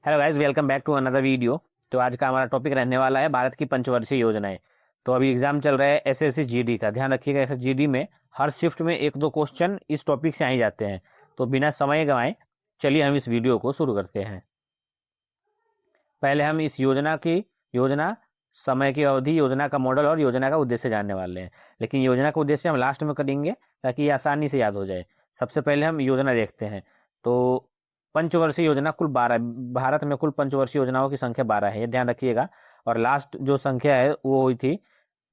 Hello guys, welcome back to another video. तो आज का हमारा टॉपिक रहने वाला है भारत की पंचवर्षीय योजनाएं। तो अभी एग्जाम चल रहा है एसएससी जीडी का, ध्यान रखिएगा। एसएससी जीडी में हर शिफ्ट में एक दो क्वेश्चन इस टॉपिक से आ ही जाते हैं। तो बिना समय गंवाए चलिए हम इस वीडियो को शुरू करते हैं। पहले हम इस योजना, समय की अवधि, योजना का मॉडल और योजना का उद्देश्य जानने वाले हैं। लेकिन योजना का उद्देश्य हम लास्ट में करेंगे ताकि ये आसानी से याद हो जाए। सबसे पहले हम योजना देखते हैं। तो पंचवर्षीय योजना कुल 12, भारत में कुल पंचवर्षीय योजनाओं की संख्या 12 है, ये ध्यान रखिएगा। और लास्ट जो संख्या है वो हुई थी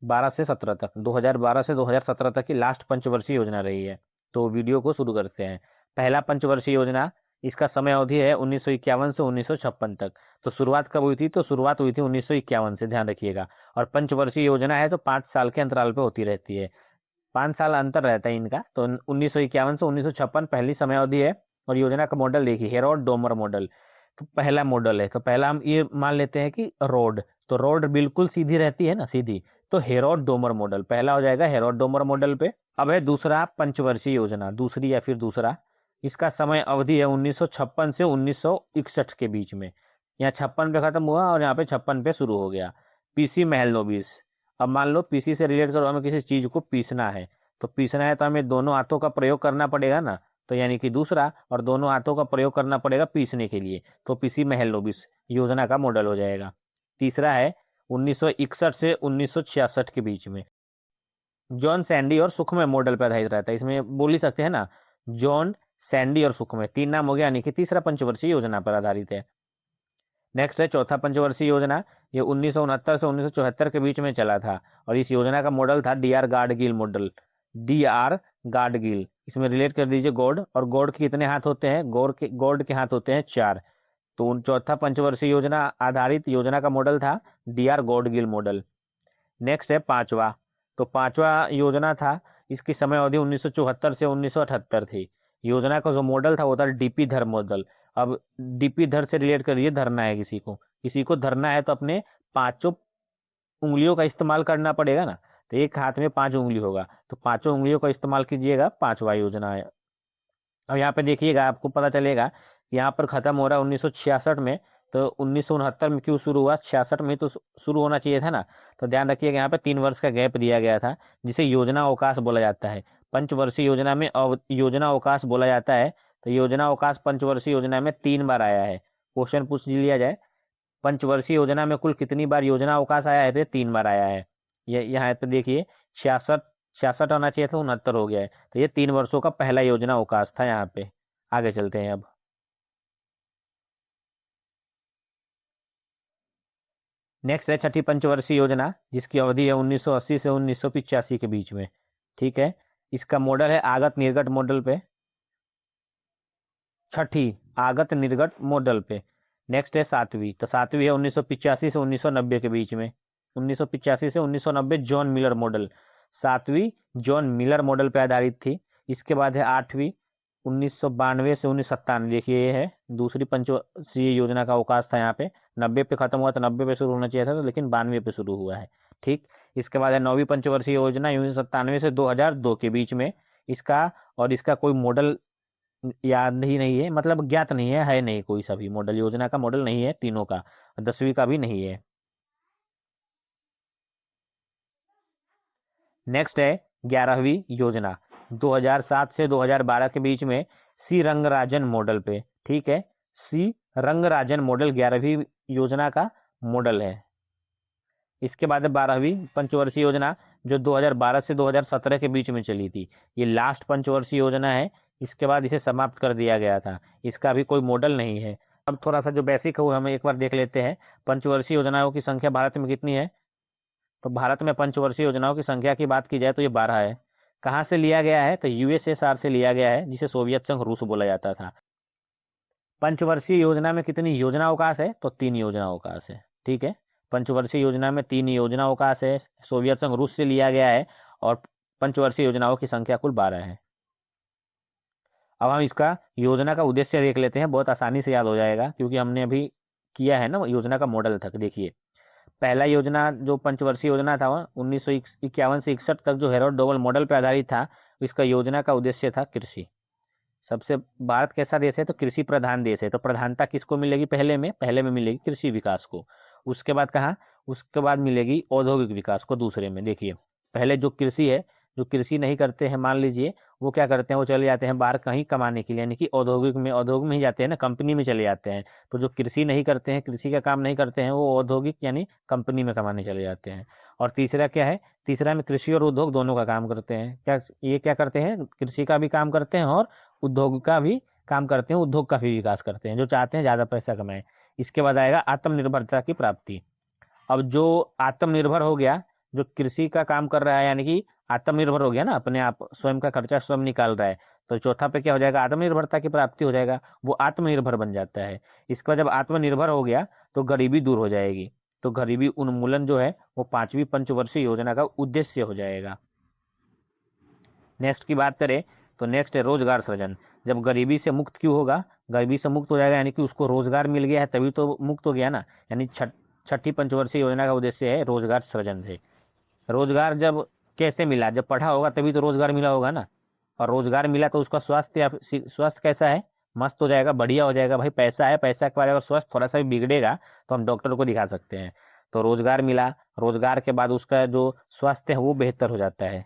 12 से 17 तक, 2012 से 2017 तक की लास्ट पंचवर्षीय योजना रही है। तो वीडियो को शुरू करते हैं। पहला पंचवर्षीय योजना, इसका समय अवधि है 1951 से 1956 तक। तो शुरुआत कब हुई थी? तो शुरुआत हुई थी 1951 से, ध्यान रखिएगा। और पंचवर्षीय योजना है तो 5 साल के अंतराल पे होती रहती है, 5 साल अंतर रहता है इनका। तो 1951 से 1956 पहली समय अवधि है। और योजना का मॉडल देखिए, हेरोल्ड डोमर मॉडल। तो पहला मॉडल है, तो पहला हम ये मान लेते हैं कि रोड, तो रोड बिल्कुल सीधी रहती है ना, सीधी। तो हेरोल्ड डोमर मॉडल पहला हो जाएगा, हेरोल्ड डोमर मॉडल पे। अब है दूसरा पंचवर्षीय योजना, दूसरी या फिर दूसरा। इसका समय अवधि है 1956 से 1961 के बीच में। यहाँ 56 पे खत्म हुआ और यहाँ पे 56 पे शुरू हो गया। पीसी महलनोबिस। अब मान लो पीसी से रिलेट करो, हमें किसी चीज को पीसना है। तो पीसना है तो हमें दोनों हाथों का प्रयोग करना पड़ेगा ना, तो यानी कि दूसरा, और दोनों हाथों का प्रयोग करना पड़ेगा पीसने के लिए। तो पीसी महलनोबिस योजना का मॉडल हो जाएगा। तीसरा है 1961 से 1966 के बीच में, जॉन सैंडी और सुखमय मॉडल पर आधारित रहता है। इसमें बोल ही सकते हैं ना, जॉन सैंडी और सुखमय, तीन नाम हो गया, यानी कि तीसरा पंचवर्षीय योजना पर आधारित है। नेक्स्ट है चौथा पंचवर्षीय योजना। ये 1969 से 1974 के बीच में चला था। और इस योजना का मॉडल था D R Gadgil model, D R Gadgil. इसमें रिलेट कर दीजिए गॉड, और गॉड के कितने हाथ होते हैं? गॉड के हाथ होते हैं 4। तो चौथा पंचवर्षीय योजना आधारित योजना का मॉडल था D R Gadgil model. Next है पांचवा। तो पांचवा योजना था, इसकी समय अवधि 1974 से 1978 थी। योजना का जो मॉडल था वो था डीपी धर मॉडल। अब डीपी धर से रिलेट करिए, धरना है किसी को धरना है तो अपने पांचों उंगलियों का इस्तेमाल करना पड़ेगा ना। तो एक हाथ में 5 उंगली होगा, तो पांचों उंगलियों का इस्तेमाल कीजिएगा, पांचवा योजना है। अब यहाँ पे देखिएगा, आपको पता चलेगा कि यहाँ पर खत्म हो रहा है 1966 में। तो 1969 में क्यों शुरू हुआ? 66 में तो शुरू होना चाहिए था ना। तो ध्यान रखिएगा, यहाँ पे 3 वर्ष का गैप दिया गया था, जिसे योजना अवकाश बोला जाता है। पंचवर्षीय योजना में योजना अवकाश बोला जाता है। तो योजना अवकाश पंचवर्षीय योजना में 3 बार आया है। क्वेश्चन पूछ लिया जाए, पंचवर्षीय योजना में कुल कितनी बार योजना अवकाश आया है? तो 3 बार आया है। ये यहाँ पे देखिए, 66 होना चाहिए था, 69 हो गया है। तो ये 3 वर्षों का पहला योजना अवकाश था यहाँ पे। आगे चलते हैं अब। नेक्स्ट है छठी पंचवर्षीय योजना, जिसकी अवधि है 1980 से 1985 के बीच में। ठीक है, इसका मॉडल है आगत निर्गत मॉडल पे, छठी आगत निर्गत मॉडल पे। नेक्स्ट है सातवीं। तो सातवीं है 1985 से 1990 के बीच में, 1985 से 1990 जॉन मिलर मॉडल। सातवीं जॉन मिलर मॉडल पे आधारित थी। इसके बाद है आठवीं, 1992 से 1997। देखिए ये है दूसरी पंचवर्षीय योजना का अवकाश था यहाँ पे। 90 पे खत्म हुआ, तो 90 पे शुरू होना चाहिए था, तो लेकिन 92 पे शुरू हुआ है। ठीक, इसके बाद है नौवीं पंचवर्षीय योजना, 1997 से 2002 के बीच में। इसका और इसका कोई मॉडल याद ही नहीं है, मतलब ज्ञात नहीं है नहीं कोई सा भी मॉडल, योजना का मॉडल नहीं है तीनों का। 10वीं का भी नहीं है। नेक्स्ट है 11वीं योजना, 2007 से 2012 के बीच में, सी रंगराजन मॉडल पे। ठीक है, सी रंगराजन मॉडल 11वीं योजना का मॉडल है। इसके बाद है 12वीं पंचवर्षीय योजना, जो 2012 से 2017 के बीच में चली थी। ये लास्ट पंचवर्षीय योजना है, इसके बाद इसे समाप्त कर दिया गया था। इसका अभी कोई मॉडल नहीं है। अब थोड़ा सा जो बेसिक है वो हम एक बार देख लेते हैं। पंचवर्षीय योजनाओं की संख्या भारत में कितनी है? तो भारत में पंचवर्षीय योजनाओं की संख्या की बात की जाए तो ये 12 है। कहाँ से लिया गया है? तो यूएसएसआर से लिया गया है, जिसे सोवियत संघ रूस बोला जाता था। पंचवर्षीय योजना में कितनी योजना अवकाश है? तो 3 योजना अवकाश है। ठीक है, पंचवर्षीय योजना में 3 योजना अवकाश है, सोवियत संघ रूस से लिया गया है। और पंचवर्षीय योजनाओं की संख्या कुल 12 है। अब हम इसका योजना का उद्देश्य देख लेते हैं, बहुत आसानी से याद हो जाएगा, क्योंकि हमने अभी किया है ना योजना का मॉडल तक। देखिए, पहला योजना जो पंचवर्षीय योजना था वह 1951 से 61 तक, जो हेरोल्ड डोमर मॉडल पर आधारित था। इसका योजना का उद्देश्य था कृषि। सबसे भारत कैसा देश है, तो कृषि प्रधान देश है, तो प्रधानता किसको मिलेगी, पहले में मिलेगी कृषि विकास को। उसके बाद कहाँ, उसके बाद मिलेगी औद्योगिक विकास को दूसरे में। देखिए पहले जो कृषि है, जो कृषि नहीं करते हैं मान लीजिए, वो क्या करते हैं, वो चले जाते हैं बाहर कहीं कमाने के लिए, यानी कि औद्योगिक में ही जाते हैं ना, कंपनी में चले जाते हैं। तो जो कृषि नहीं करते हैं, कृषि का काम नहीं करते हैं, वो औद्योगिक यानी कंपनी में कमाने चले जाते हैं। और तीसरा क्या है, तीसरा में कृषि और उद्योग दोनों का काम करते हैं। क्या ये क्या करते हैं, कृषि का भी काम करते हैं और उद्योग का भी काम करते हैं, उद्योग का भी विकास करते हैं, जो चाहते हैं ज़्यादा पैसा कमाएं। इसके बाद आएगा आत्मनिर्भरता की प्राप्ति। अब जो आत्मनिर्भर हो गया, जो कृषि का काम कर रहा है, यानी कि आत्मनिर्भर हो गया ना, अपने आप स्वयं का खर्चा स्वयं निकाल रहा है, तो चौथा पे क्या हो जाएगा, आत्मनिर्भरता की प्राप्ति हो जाएगा, वो आत्मनिर्भर बन जाता है। इसके बाद जब आत्मनिर्भर हो गया तो गरीबी दूर हो जाएगी, तो गरीबी उन्मूलन जो है वो 5वीं पंचवर्षीय योजना का उद्देश्य हो जाएगा। नेक्स्ट की बात करें तो नेक्स्ट है रोजगार सृजन। जब गरीबी से मुक्त क्यों होगा, गरीबी से मुक्त हो जाएगा यानी कि उसको रोजगार मिल गया है तभी तो मुक्त हो गया ना। यानी छठी पंचवर्षीय योजना का उद्देश्य है रोजगार सृजन से। रोजगार जब कैसे मिला, जब पढ़ा होगा तभी तो रोजगार मिला होगा ना। और रोजगार मिला तो उसका स्वास्थ्य कैसा है, मस्त हो जाएगा, बढ़िया हो जाएगा। भाई पैसा है, पैसा के बाद अगर स्वास्थ्य थोड़ा सा भी बिगड़ेगा तो हम डॉक्टर को दिखा सकते हैं। तो रोजगार मिला, रोजगार के बाद उसका जो स्वास्थ्य है वो बेहतर हो जाता है।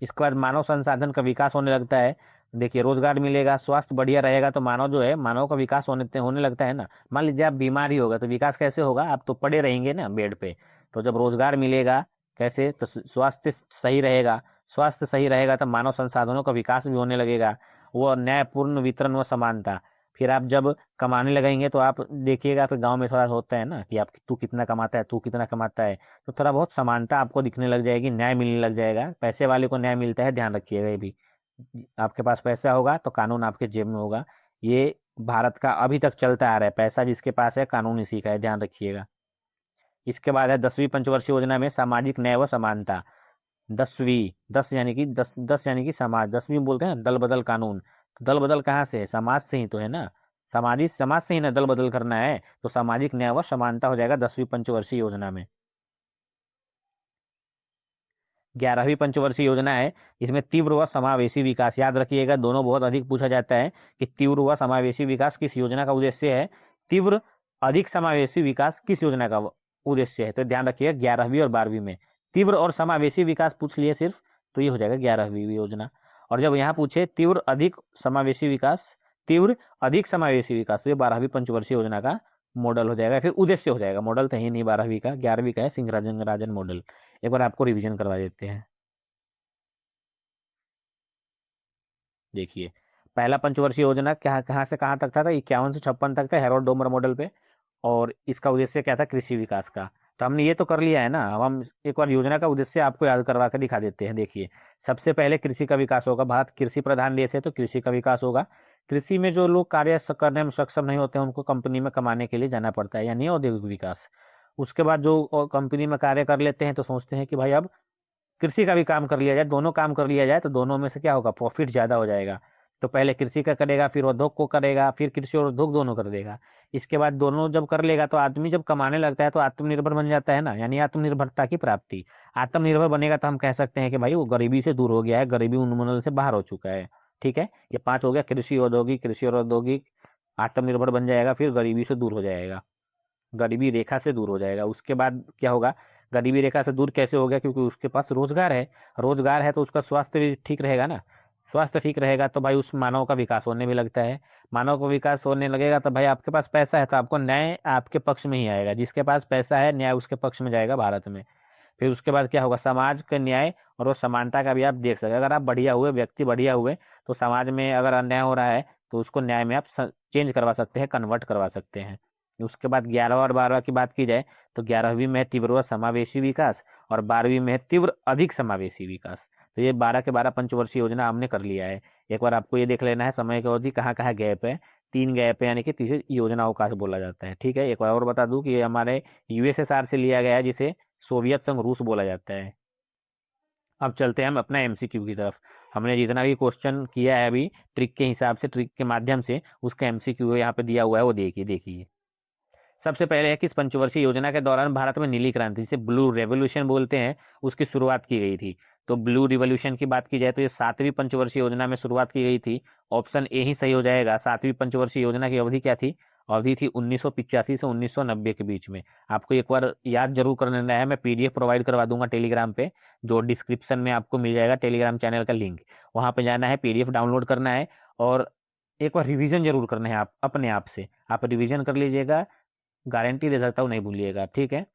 इसके बाद मानव संसाधन का विकास होने लगता है। देखिए रोजगार मिलेगा, स्वास्थ्य बढ़िया रहेगा तो मानव जो है, मानव का विकास होने लगता है ना। मान लीजिए आप बीमार ही होगा तो विकास कैसे होगा, आप तो पड़े रहेंगे ना बेड पे। तो जब रोजगार मिलेगा कैसे, तो स्वास्थ्य सही रहेगा, स्वास्थ्य सही रहेगा तो मानव संसाधनों का विकास भी होने लगेगा। वो न्यायपूर्ण वितरण व समानता। फिर आप जब कमाने लगेंगे तो आप देखिएगा, फिर गांव में थोड़ा होता है ना कि आप तू कितना कमाता है, तू कितना कमाता है, तो थोड़ा बहुत समानता आपको दिखने लग जाएगी, न्याय मिलने लग जाएगा। पैसे वाले को न्याय मिलता है, ध्यान रखिएगा ये भी। आपके पास पैसा होगा तो कानून आपके जेब में होगा। ये भारत का अभी तक चलता आ रहा है, पैसा जिसके पास है कानून इसी का है, ध्यान रखिएगा। इसके बाद है 10वीं पंचवर्षीय योजना में सामाजिक न्याय व समानता। 10वीं, 10 यानी कि समाज, 10वीं बोलते हैं दल बदल कानून। तो दल बदल कहाँ से है, समाज से ही तो है ना। समाज से ही ना दल बदल करना है, तो सामाजिक न्याय व समानता हो जाएगा 10वीं पंचवर्षीय योजना में। 11वीं पंचवर्षीय योजना है, इसमें तीव्र व समावेशी विकास। याद रखिएगा, दोनों बहुत अधिक पूछा जाता है कि तीव्र व समावेशी विकास किस योजना का उद्देश्य है। तीव्र अधिक समावेशी विकास किस योजना का उद्देश्य है, तो ध्यान रखिएगा 11वीं और 12वीं में तीव्र और समावेशी विकास पूछ लिए सिर्फ, तो ये हो जाएगा 11वीं योजना। और जब यहाँ पूछे तीव्र अधिक समावेशी विकास, तीव्र अधिक समावेशी विकास, तो ये 12वीं पंचवर्षीय योजना का मॉडल हो जाएगा, फिर उद्देश्य हो जाएगा। मॉडल तो है ही नहीं 12वीं का, 11वीं का है सिंह-राजन मॉडल। एक बार आपको रिवीजन करवा देते हैं। देखिए पहला पंचवर्षीय योजना कहाँ कहाँ से कहाँ तक था, 51 से 56 तक था, हेरोल्ड डोमर मॉडल पे। और इसका उद्देश्य क्या था, कृषि विकास का। तो हमने ये तो कर लिया है ना, अब हम एक बार योजना का उद्देश्य आपको याद करवा कर दिखा देते हैं। देखिए सबसे पहले कृषि का विकास होगा, भारत कृषि प्रधान देश है तो कृषि का विकास होगा। कृषि में जो लोग कार्य करने में सक्षम नहीं होते हैं उनको कंपनी में कमाने के लिए जाना पड़ता है, यानी औद्योगिक विकास। उसके बाद जो कंपनी में कार्य कर लेते हैं तो सोचते हैं कि भाई अब कृषि का भी काम कर लिया जाए, दोनों काम कर लिया जाए तो दोनों में से क्या होगा, प्रॉफिट ज़्यादा हो जाएगा। तो पहले कृषि का करेगा, फिर उद्योग को करेगा, फिर कृषि और उद्योग दोनों कर देगा। इसके बाद दोनों जब कर लेगा तो आदमी जब कमाने लगता है तो आत्मनिर्भर बन जाता है ना, यानी आत्मनिर्भरता की प्राप्ति। आत्मनिर्भर बनेगा तो हम कह सकते हैं कि भाई वो गरीबी से दूर हो गया है, गरीबी उन्मूलन से बाहर हो चुका है। ठीक है, ये 5 हो गया, कृषि और औद्योगिक, आत्मनिर्भर बन जाएगा, फिर गरीबी से दूर हो जाएगा, गरीबी रेखा से दूर हो जाएगा। उसके बाद क्या होगा, गरीबी रेखा से दूर कैसे हो गया, क्योंकि उसके पास रोजगार है। रोजगार है तो उसका स्वास्थ्य भी ठीक रहेगा ना। स्वास्थ्य ठीक रहेगा तो भाई उस मानव का विकास होने भी लगता है। मानव का विकास होने लगेगा तो भाई आपके पास पैसा है तो आपको न्याय आपके पक्ष में ही आएगा। जिसके पास पैसा है न्याय उसके पक्ष में जाएगा भारत में। फिर उसके बाद क्या होगा, समाज के न्याय और वो समानता का भी आप देख सकते हैं। अगर आप बढ़िया हुए, व्यक्ति बढ़िया हुए, तो समाज में अगर अन्याय हो रहा है तो उसको न्याय में आप चेंज करवा सकते हैं, कन्वर्ट करवा सकते हैं। उसके बाद 11 और 12 की बात की जाए तो 11वीं में है तीव्र व समावेशी विकास और 12वीं में है तीव्र अधिक समावेशी विकास। तो ये 12 के 12 पंचवर्षीय योजना हमने कर लिया है। एक बार आपको ये देख लेना है समय की अवधि कहाँ कहाँ गैप है, 3 गैप है, यानी कि तीसरी योजना अवकाश बोला जाता है। ठीक है, एक बार और बता दूं कि ये हमारे यूएसएसआर से लिया गया है, जिसे सोवियत संघ रूस बोला जाता है। अब चलते हैं हम अपना एमसीक्यू की तरफ। हमने जितना भी क्वेश्चन किया है अभी ट्रिक के हिसाब से, ट्रिक के माध्यम से, उसका एमसीक्यू यहाँ पे दिया हुआ है, वो देखिए। देखिए सबसे पहले है कि इस पंचवर्षीय योजना के दौरान भारत में नीली क्रांति, जिसे ब्लू रेवोल्यूशन बोलते हैं, उसकी शुरुआत की गई थी। तो ब्लू रिवॉल्यूशन की बात की जाए तो ये 7वीं पंचवर्षीय योजना में शुरुआत की गई थी। ऑप्शन ए ही सही हो जाएगा। 7वीं पंचवर्षीय योजना की अवधि क्या थी? अवधि थी 1985 से 1990 के बीच में। आपको एक बार याद जरूर कर लेना है, मैं पीडीएफ प्रोवाइड करवा दूंगा टेलीग्राम पे, जो डिस्क्रिप्शन में आपको मिल जाएगा टेलीग्राम चैनल का लिंक। वहां पे जाना है, पीडीएफ डाउनलोड करना है और एक बार रिवीजन जरूर करना है। आप अपने आप से आप रिवीजन कर लीजिएगा, गारंटी दे सकता हूँ, नहीं भूलिएगा, ठीक है।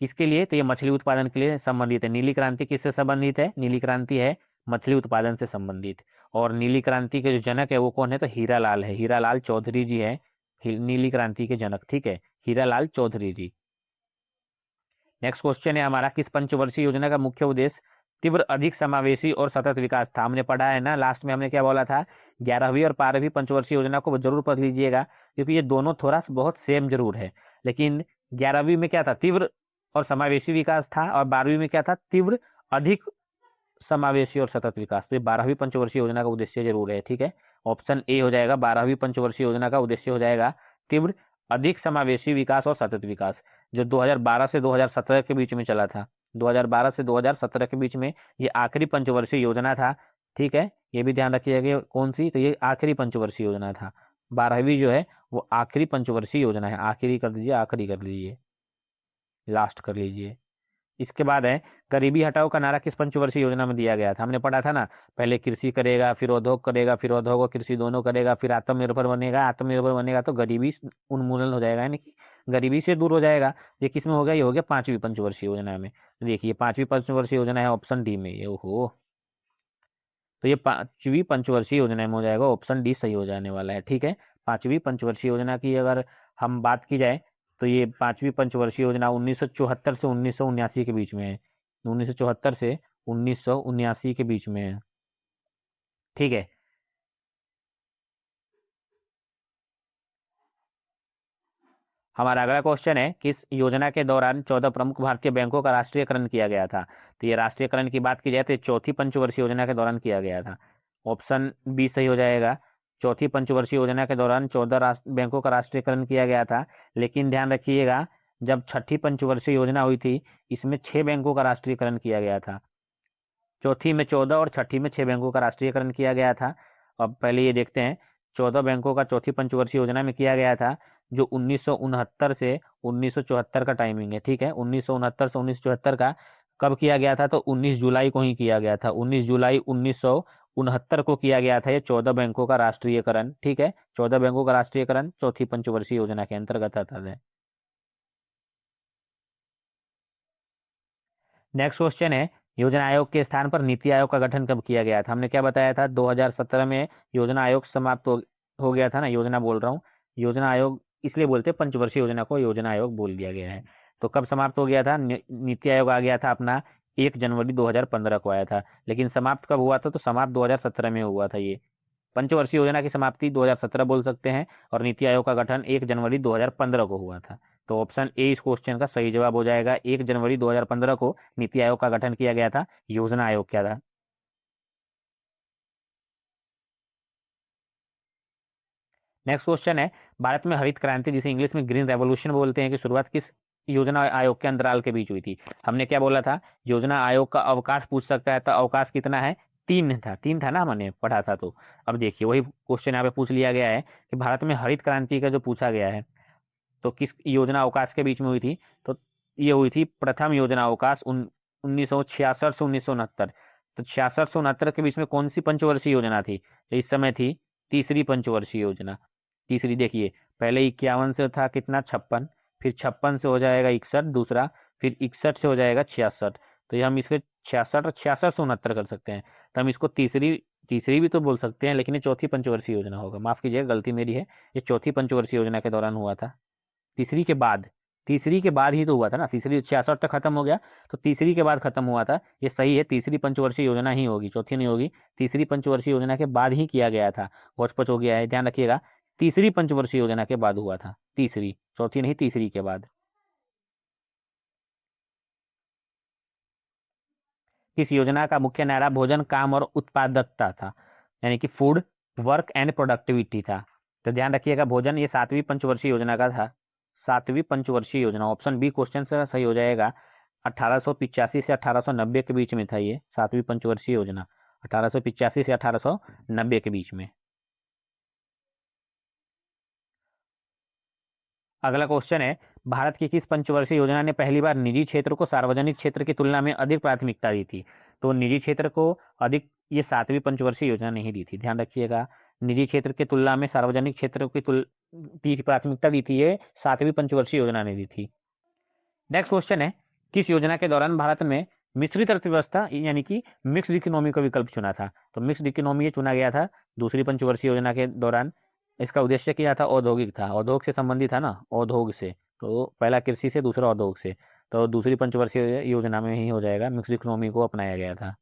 किसके लिए? तो ये मछली उत्पादन के लिए संबंधित है। नीली क्रांति किससे संबंधित है? नीली क्रांति है मछली उत्पादन से संबंधित। और नीली क्रांति के जो जनक है वो कौन है? तो हीरालाल है, हीरालाल चौधरी जी है नीली क्रांति के जनक, ठीक है, हीरालाल चौधरी जी। नेक्स्ट क्वेश्चन है हमारा, किस पंचवर्षीय योजना का मुख्य उद्देश्य तीव्र, अधिक समावेशी और सतत विकास था? हमने पढ़ा है ना, लास्ट में हमने क्या बोला था? 11वीं और 12वीं पंचवर्षीय योजना को जरूर पढ़ लीजिएगा, क्योंकि ये दोनों थोड़ा सा बहुत सेम जरूर है। लेकिन 11वीं में क्या था? तीव्र और समावेशी विकास था, और 12वीं में क्या था? तीव्र, अधिक समावेशी और सतत विकास। तो ये 12वीं पंचवर्षीय योजना का उद्देश्य जरूर है, ठीक है। ऑप्शन ए हो जाएगा, 12वीं पंचवर्षीय योजना का उद्देश्य हो जाएगा तीव्र, अधिक समावेशी विकास और सतत विकास, जो 2012 से 2017 के बीच में चला था। 2012 से 2017 के बीच में ये आखिरी पंचवर्षीय योजना था, ठीक है। ये भी ध्यान रखिएगा कौन सी, तो ये आखिरी पंचवर्षीय योजना था। 12वीं जो है वो आखिरी पंचवर्षीय योजना है। आखिरी कर दीजिए, आखिरी कर लीजिए, लास्ट कर लीजिए। इसके बाद है, गरीबी हटाओ का नारा किस पंचवर्षीय योजना में दिया गया था? हमने पढ़ा था ना, पहले कृषि करेगा, फिर उद्योग करेगा, फिर उद्योग और कृषि दोनों करेगा, फिर आत्मनिर्भर बनेगा, आत्मनिर्भर बनेगा तो गरीबी उन्मूलन हो जाएगा, यानी कि गरीबी से दूर हो जाएगा। ये किस में हो गया? ये हो गया 5वीं पंचवर्षीय योजना में। देखिए 5वीं पंचवर्षीय योजना है ऑप्शन डी में, ये ओहो, तो ये 5वीं पंचवर्षीय योजना में हो जाएगा, ऑप्शन डी सही हो जाने वाला है, ठीक है। 5वीं पंचवर्षीय योजना की अगर हम बात की जाए तो ये 5वीं पंचवर्षीय योजना 1974 से 1979 के बीच में है। 1974 से 1979 के बीच में है, ठीक है। हमारा अगला क्वेश्चन है, किस योजना के दौरान 14 प्रमुख भारतीय बैंकों का राष्ट्रीयकरण किया गया था? तो ये राष्ट्रीयकरण की बात की जाए तो ये चौथी पंचवर्षीय योजना के दौरान किया गया था। ऑप्शन बी सही हो जाएगा। चौथी पंचवर्षीय योजना के दौरान 14 बैंकों का राष्ट्रीयकरण किया गया था। लेकिन ध्यान रखिएगा, जब छठी पंचवर्षीय योजना हुई थी इसमें 6 बैंकों का राष्ट्रीयकरण किया गया था। चौथी में 14 और छठी में 6 बैंकों का राष्ट्रीयकरण किया गया था। अब पहले ये देखते हैं, 14 बैंकों का चौथी पंचवर्षीय योजना में किया गया था, जो 1969 से 1974 का टाइमिंग है, ठीक है। 1969 से 1974 का कब किया गया था? तो 19 जुलाई को ही किया गया था। 19 जुलाई 1969 को किया गया था ये 14 बैंकों का राष्ट्रीयकरण, ठीक है। 14 बैंकों का राष्ट्रीयकरण चौथी पंचवर्षीय योजना के अंतर्गत आता है। नेक्स्ट क्वेश्चन है, योजना आयोग के स्थान पर नीति आयोग का गठन कब किया गया था? हमने क्या बताया था? 2017 में योजना आयोग समाप्त हो गया था ना, योजना बोल रहा हूँ, योजना आयोग इसलिए बोलते हैं, पंचवर्षीय योजना को योजना आयोग बोल दिया गया है। तो कब समाप्त हो गया था? नीति आयोग आ गया था अपना 1 जनवरी 2015 को आया था। लेकिन समाप्त कब हुआ था? तो समाप्त 2017 में हुआ था। ये पंचवर्षीय योजना की समाप्ति 2017 बोल सकते हैं, और नीति आयोग का गठन 1 जनवरी 2015 को हुआ था। तो ऑप्शन ए इस क्वेश्चन का सही जवाब हो जाएगा। 1 जनवरी 2015 को नीति आयोग का गठन किया गया था। योजना आयोग क्या था? नेक्स्ट क्वेश्चन है, भारत में हरित क्रांति जिसे इंग्लिश में ग्रीन रेवोल्यूशन बोलते हैं की शुरुआत किस योजना आयोग के अंतराल के बीच हुई थी? हमने क्या बोला था? योजना आयोग का अवकाश पूछ सकता है, तो अवकाश कितना है? 3 था ना, हमने पढ़ा था। तो अब देखिए वही क्वेश्चन यहाँ पे पूछ लिया गया है कि भारत में हरित क्रांति का जो पूछा गया है तो किस योजना अवकाश के बीच में हुई थी? तो ये हुई थी प्रथम योजना अवकाश 1966 से 1969। तो 66 से 69 के बीच में कौन सी पंचवर्षीय योजना थी? तो इस समय थी तीसरी पंचवर्षीय योजना। तीसरी, देखिए पहले 51 से था कितना? 56, फिर 56 से हो जाएगा 61 दूसरा, फिर 61 से हो जाएगा 66। तो ये हम इसके 66 और 66 से 69 कर सकते हैं। तो हम इसको तीसरी तीसरी भी तो बोल सकते हैं, लेकिन ये चौथी पंचवर्षीय योजना होगा। माफ कीजिएगा, गलती मेरी है, ये चौथी पंचवर्षीय योजना के दौरान हुआ था। तीसरी के बाद, तीसरी के बाद ही तो हुआ था ना, तीसरी 66 तक खत्म हो गया, तो तीसरी के बाद खत्म हुआ था। ये सही है, तीसरी पंचवर्षीय योजना ही होगी, चौथी नहीं होगी। तीसरी पंचवर्षीय योजना के बाद ही किया गया था। होचपच हो गया है, ध्यान रखिएगा, तीसरी पंचवर्षीय योजना के बाद हुआ था। तीसरी, चौथी नहीं, तीसरी के बाद। किस योजना का मुख्य नारा भोजन, काम और उत्पादकता था? यानी कि फूड, वर्क एंड प्रोडक्टिविटी था। तो ध्यान रखिएगा, भोजन ये 7वीं पंचवर्षीय योजना का था। 7वीं पंचवर्षीय योजना, ऑप्शन बी क्वेश्चन से सही हो जाएगा। 1885 से 1890 के बीच में था ये 7वीं पंचवर्षीय योजना, 1885 से 1890 के बीच में। अगला क्वेश्चन है, भारत की किस पंचवर्षीय योजना ने पहली बार निजी क्षेत्र को सार्वजनिक क्षेत्र की तुलना में अधिक प्राथमिकता दी थी? तो निजी क्षेत्र को अधिक ये 7वीं पंचवर्षीय योजना नहीं दी थी, ध्यान रखिएगा। निजी क्षेत्र की तुलना में सार्वजनिक क्षेत्र की प्राथमिकता दी थी, ये 7वीं पंचवर्षीय योजना ने दी थी। नेक्स्ट क्वेश्चन है, किस योजना के दौरान भारत में मिश्रित अर्थव्यवस्था यानी कि मिक्स्ड इकोनॉमी का विकल्प चुना था? तो मिक्स्ड इकोनॉमी चुना गया था दूसरी पंचवर्षीय योजना के दौरान। इसका उद्देश्य क्या था? औद्योगिक था, औद्योग से संबंधित था ना, औद्योग से। तो पहला कृषि से, दूसरा औद्योग से। तो दूसरी पंचवर्षीय योजना में ही हो जाएगा, मिक्स्ड इकोनॉमी को अपनाया गया था।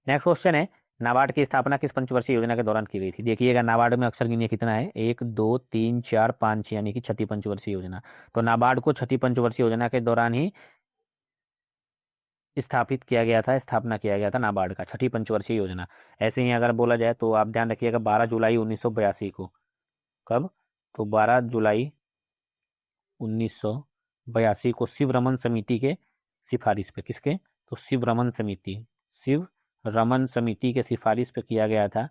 नेक्स्ट क्वेश्चन है, नाबार्ड की स्थापना किस पंचवर्षीय योजना के दौरान की गई थी? देखिएगा नाबार्ड में अक्षर गिनिए कितना है, 1 2 3 4 5 6, यानी कि छठी पंचवर्षीय योजना। तो नाबार्ड को छठी पंचवर्षीय योजना के दौरान ही स्थापित किया गया था, स्थापना किया गया था नाबार्ड का, छठी पंचवर्षीय योजना। ऐसे ही अगर बोला जाए तो आप ध्यान रखिएगा 12 जुलाई 1982 को। कब? तो 12 जुलाई 1982 को शिव रमन समिति के सिफारिश पे, किसके? तो शिव रमन समिति, शिव रमन समिति के सिफारिश पे किया गया था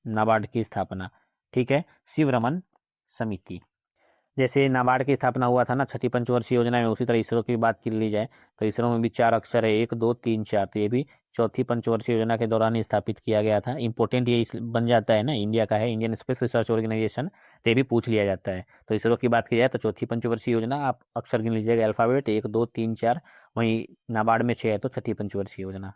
नाबार्ड की स्थापना। ठीक है, शिव रमन समिति। जैसे नाबार्ड की स्थापना हुआ था ना छठी पंचवर्षीय योजना में, उसी तरह इसरो की बात कर ली जाए तो इसरो में भी 4 अक्षर है, 1 2 3 4। तो ये भी चौथी पंचवर्षीय योजना के दौरान ही स्थापित किया गया था। इंपॉर्टेंट ये बन जाता है ना, इंडिया का है, इंडियन स्पेस रिसर्च ऑर्गेनाइजेशन, तो ये भी पूछ लिया जाता है। तो इसरो की बात की जाए तो चौथी पंचवर्षीय योजना, आप अक्षर गिन लीजिएगा अल्फाबेट, 1 2 3 4। वहीं नाबार्ड में 6 है, तो छठी पंचवर्षीय योजना।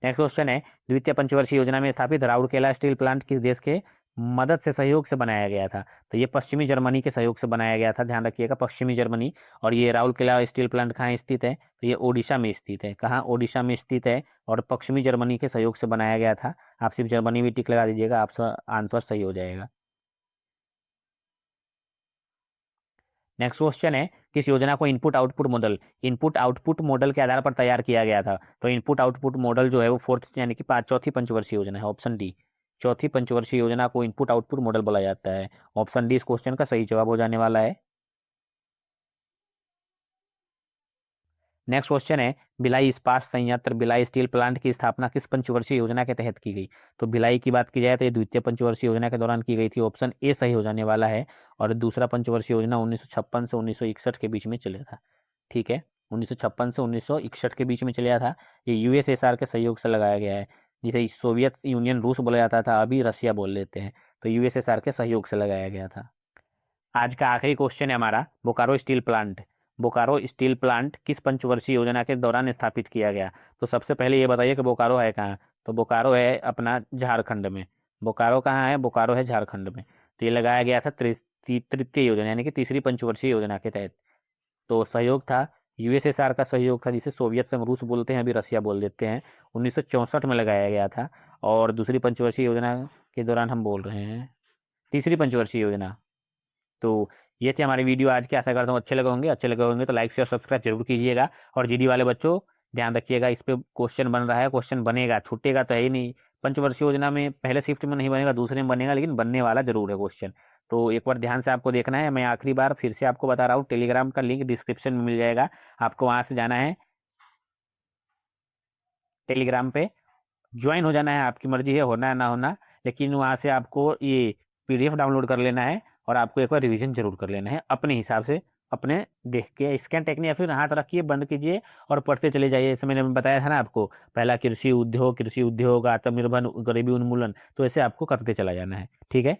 नेक्स्ट क्वेश्चन है, द्वितीय पंचवर्षीय योजना में स्थापित राउरकेला स्टील प्लांट किस देश के मदद से, सहयोग से बनाया गया था? तो ये पश्चिमी जर्मनी के सहयोग से बनाया गया था, ध्यान रखिएगा, पश्चिमी जर्मनी। और ये राउरकेला स्टील प्लांट कहाँ स्थित है? तो ये ओडिशा में स्थित है। कहाँ? ओडिशा में स्थित है, और पश्चिमी जर्मनी के सहयोग से बनाया गया था। आप सिर्फ जर्मनी भी टिक लगा दीजिएगा, आपका आंसर सही हो जाएगा। नेक्स्ट क्वेश्चन है, किस योजना को इनपुट आउटपुट मॉडल के आधार पर तैयार किया गया था? तो इनपुट आउटपुट मॉडल जो है वो फोर्थ यानी कि चौथी पंचवर्षीय योजना है, ऑप्शन डी। चौथी पंचवर्षीय योजना को इनपुट आउटपुट मॉडल बोला जाता है। ऑप्शन डी इस क्वेश्चन का सही जवाब हो जाने वाला है। नेक्स्ट क्वेश्चन है, भिलाई इस्पात संयंत्र, भिलाई स्टील प्लांट की स्थापना किस पंचवर्षीय योजना के तहत की गई? तो भिलाई की बात की जाए तो ये द्वितीय पंचवर्षीय योजना के दौरान की गई थी, ऑप्शन ए सही हो जाने वाला है। और दूसरा पंचवर्षीय योजना 1956 से 1961 के बीच में चला था। ठीक है, 1956 से 1961 के बीच में चला था। ये यूएसएसआर के सहयोग से लगाया गया है, जिसे सोवियत यूनियन रूस बोला जाता था, अभी रसिया बोल लेते हैं। तो यूएसएसआर के सहयोग से लगाया गया था। आज का आखिरी क्वेश्चन है हमारा, Bokaro steel plant. Bokaro steel plant किस पंचवर्षीय योजना के दौरान स्थापित किया गया? तो सबसे पहले ये बताइए कि बोकारो है कहाँ? तो बोकारो है अपना झारखंड में। बोकारो कहाँ है? बोकारो है झारखंड में। तो ये लगाया गया था तृतीय योजना यानी कि तीसरी पंचवर्षीय योजना के तहत। तो सहयोग था यूएसएसआर का सहयोग था, जिसे सोवियत संघ रूस बोलते हैं, अभी रसिया बोल देते हैं। 1964 में लगाया गया था। और दूसरी पंचवर्षीय योजना के दौरान हम बोल रहे हैं तीसरी पंचवर्षीय योजना। तो ये थे हमारी वीडियो आज की। आशा करता हूँ अच्छे लगे होंगे। अच्छे लगे होंगे तो लाइक शेयर सब्सक्राइब जरूर कीजिएगा। और जीडी वाले बच्चों ध्यान रखिएगा, इस पे क्वेश्चन बन रहा है, क्वेश्चन बनेगा, छूटेगा तो है ही नहीं। पंचवर्षीय योजना में पहले शिफ्ट में नहीं बनेगा, दूसरे में बनेगा, लेकिन बनने वाला जरूर है क्वेश्चन। तो एक बार ध्यान से आपको देखना है। मैं आखिरी बार फिर से आपको बता रहा हूँ, टेलीग्राम का लिंक डिस्क्रिप्शन में मिल जाएगा, आपको वहां से जाना है, टेलीग्राम पे ज्वाइन हो जाना है। आपकी मर्जी है होना है ना होना, लेकिन वहां से आपको ये पीडीएफ डाउनलोड कर लेना है, और आपको एक बार रिवीजन जरूर कर लेना है अपने हिसाब से, अपने देख के स्कैन टेक्निक, या फिर हाथ रखिए, बंद कीजिए और पढ़ते चले जाइए। जैसे मैंने बताया था ना आपको, पहला कृषि उद्योग, कृषि उद्योग, आत्मनिर्भर, गरीबी उन्मूलन, तो ऐसे आपको करते चला जाना है। ठीक है।